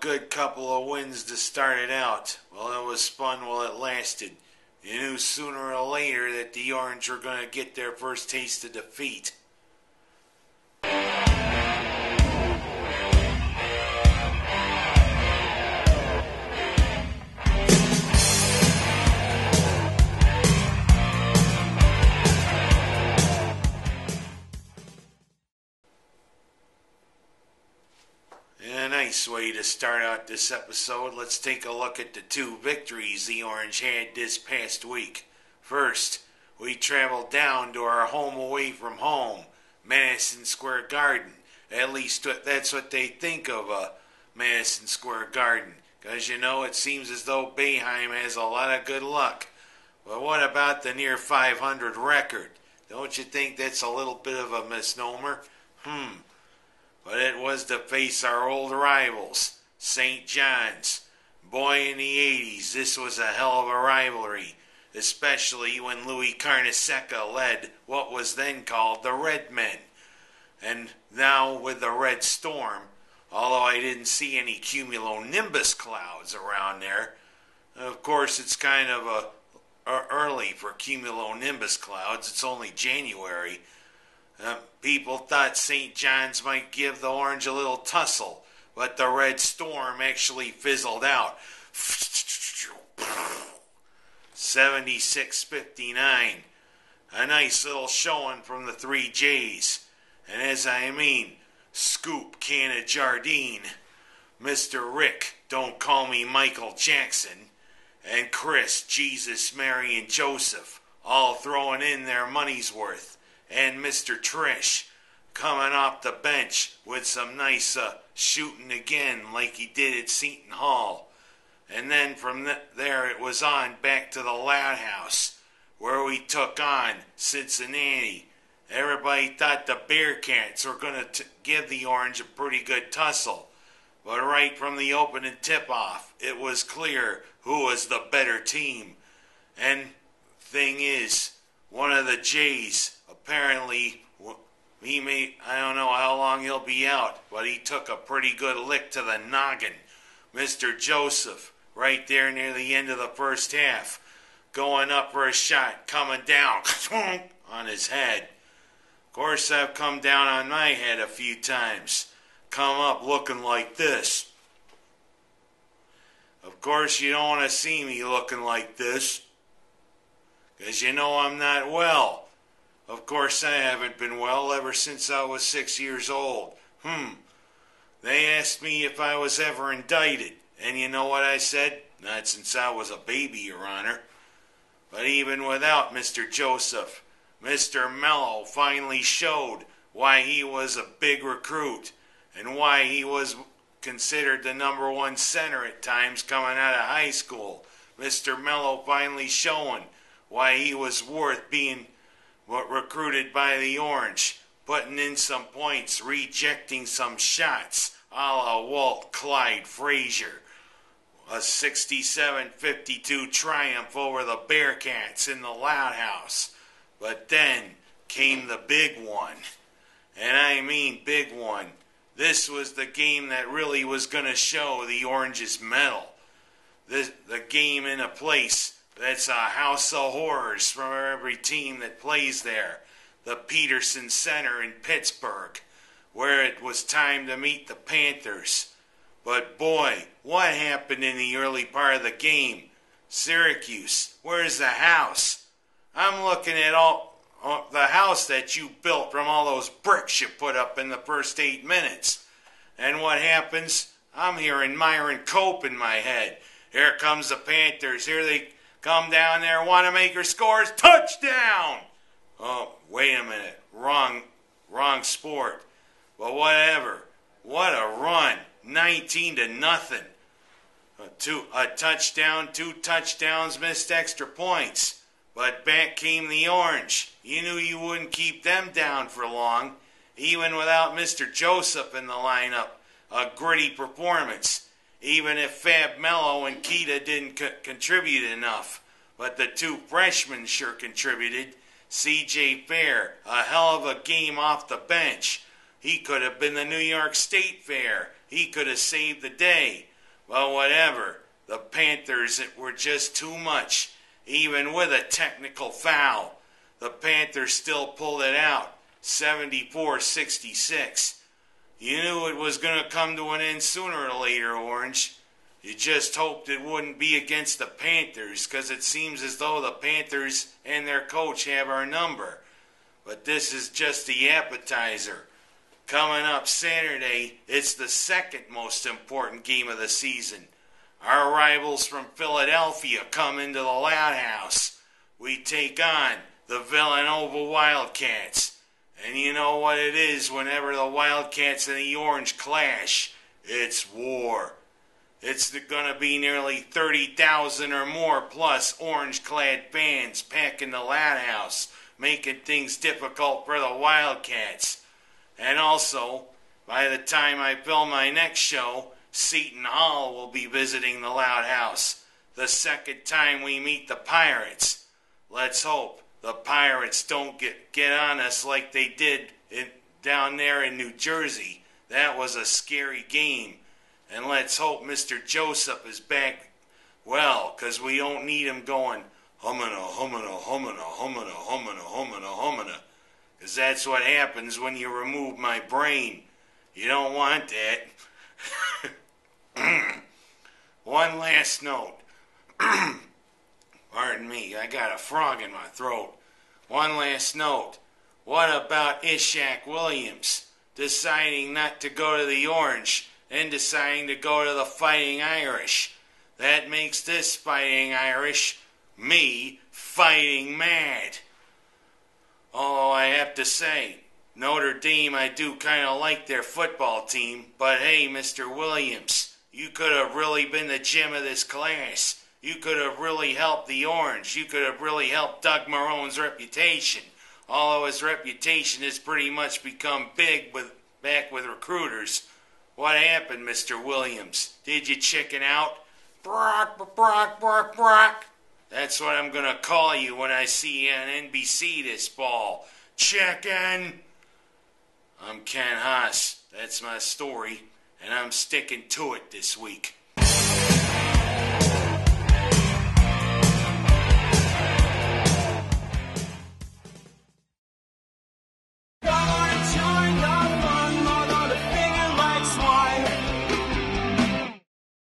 good couple of wins to start it out. Well, it was fun while it lasted. You knew sooner or later that the Orange were going to get their first taste of defeat. A nice way to start out this episode. Let's take a look at the two victories the Orange had this past week. First, we traveled down to our home away from home, Madison Square Garden. At least that's what they think of Madison Square Garden. Because, it seems as though Boeheim has a lot of good luck. But what about the near 500 record? Don't you think that's a little bit of a misnomer? But it was to face our old rivals, St. John's. Boy, in the 80s, this was a hell of a rivalry, especially when Louis Carnesecca led what was then called the Red Men. And now with the Red Storm, although I didn't see any cumulonimbus clouds around there, of course it's kind of early for cumulonimbus clouds, it's only January. People thought St. John's might give the Orange a little tussle, but the Red Storm actually fizzled out. 76-59. A nice little showing from the three J's. And as I mean, Scoop Can of Jardine, Mr. Rick, Don't Call Me Michael Jackson, and Chris, Jesus, Mary, and Joseph, all throwing in their money's worth. And Mr. Trish coming off the bench with some nice shooting again like he did at Seton Hall. And then from there it was on back to the Loud House where we took on Cincinnati. Everybody thought the Bearcats were going to give the Orange a pretty good tussle. But right from the opening tip-off, it was clear who was the better team. And thing is, one of the Jays, apparently, I don't know how long he'll be out, but he took a pretty good lick to the noggin. Mr. Joseph, right there near the end of the first half, going up for a shot, coming down on his head. Of course, I've come down on my head a few times. Come up looking like this. Of course, you don't want to see me looking like this, because I'm not well. Of course, I haven't been well ever since I was 6 years old. They asked me if I was ever indicted, and you know what I said? Not since I was a baby, Your Honor. But even without Mr. Joseph, Mr. Mello finally showed why he was a big recruit and why he was considered the number one center at times coming out of high school. Mr. Mello finally showing why he was worth being recruited by the Orange, putting in some points, rejecting some shots, a la Walt Clyde Frazier. A 67-52 triumph over the Bearcats in the Loud House. But then came the big one. And I mean big one. This was the game that really was going to show the Orange's mettle. The game in a place that's a house of horrors from every team that plays there. The Peterson Center in Pittsburgh, where it was time to meet the Panthers. But boy, what happened in the early part of the game? Syracuse, where's the house? I'm looking at the house that you built from all those bricks you put up in the first 8 minutes. And what happens? I'm hearing Myron Cope in my head. Here comes the Panthers. Here they come down there. Wanamaker scores. Touchdown! Oh, wait a minute. Wrong sport. But whatever. What a run. 19-0. A touchdown, 2 touchdowns, missed extra points. But back came the Orange. You knew you wouldn't keep them down for long. Even without Mr. Joseph in the lineup. A gritty performance. Even if Fab Mello and Keita didn't contribute enough. But the 2 freshmen sure contributed. C.J. Fair, a hell of a game off the bench. He could have been the New York State Fair. He could have saved the day. Well, whatever. The Panthers were just too much. Even with a technical foul, the Panthers still pulled it out. 74-66. You knew it was going to come to an end sooner or later, Orange. You just hoped it wouldn't be against the Panthers, because it seems as though the Panthers and their coach have our number. But this is just the appetizer. Coming up Saturday, it's the second most important game of the season. Our rivals from Philadelphia come into the Loud House. We take on the Villanova Wildcats. And you know what it is whenever the Wildcats and the Orange clash. It's war. It's going to be nearly 30,000 or more plus orange-clad fans packing the Loud House, making things difficult for the Wildcats. And also, by the time I film my next show, Seton Hall will be visiting the Loud House. The second time we meet the Pirates. Let's hope the Pirates don't get on us like they did down there in New Jersey. That was a scary game. And let's hope Mr. Joseph is back well, because we don't need him going, humana, humana, humana, humana, humana, humana, humana. Because that's what happens when you remove my brain. You don't want that. One last note. Pardon me, I got a frog in my throat. One last note. What about Ishak Williams deciding not to go to the Orange and deciding to go to the Fighting Irish? That makes this Fighting Irish me fighting mad. Although I have to say, Notre Dame, I do kind of like their football team, but hey, Mr. Williams, you could have really been the gem of this class. You could have really helped the Orange. You could have really helped Doug Marone's reputation. Although his reputation has pretty much become big back with recruiters. What happened, Mr. Williams? Did you chicken out? Brock, Brock, Brock, Brock. That's what I'm going to call you when I see you on NBC this fall. Chicken! I'm Ken Haas. That's my story, and I'm sticking to it this week.